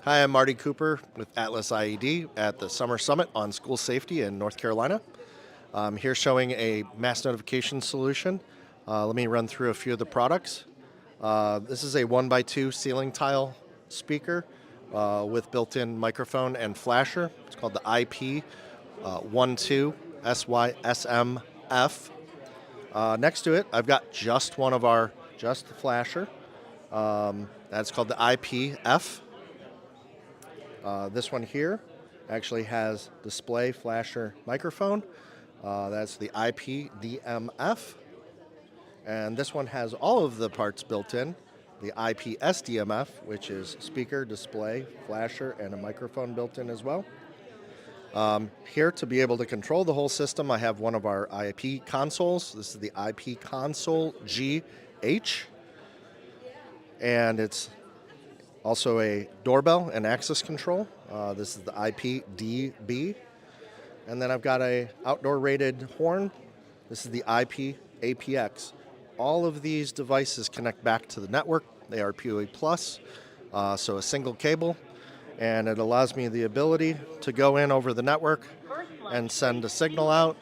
Hi, I'm Marty Cooper with AtlasIED at the Summer Summit on School Safety in North Carolina. I'm here showing a mass notification solution. Let me run through a few of the products. This is a 1x2 ceiling tile speaker with built-in microphone and flasher. It's called the IP12 SYSMF. Next to it, I've got just the flasher. That's called the IPF. This one here actually has display flasher microphone. That's the IP-DMF. And this one has all of the parts built in. The IPS-DMF, which is speaker, display, flasher, and a microphone built in as well. Here to be able to control the whole system, I have one of our IP consoles. This is the IP Console GH. And it's also a doorbell and access control. This is the IP-DB. And then I've got a outdoor rated horn. This is the IPX. All of these devices connect back to the network. They are PoE+, so a single cable. And it allows me the ability to go in over the network and send a signal out.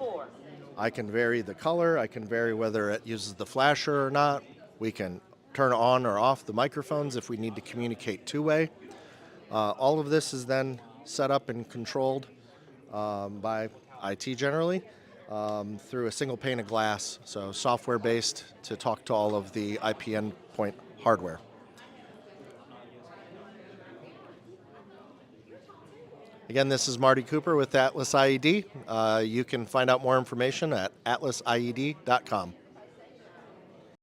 I can vary the color. I can vary whether it uses the flasher or not. We can turn on or off the microphones if we need to communicate two-way. All of this is then set up and controlled by IT generally through a single pane of glass, so software-based to talk to all of the IP endpoint hardware. Again, this is Marty Cooper with AtlasIED. You can find out more information at AtlasIED.com.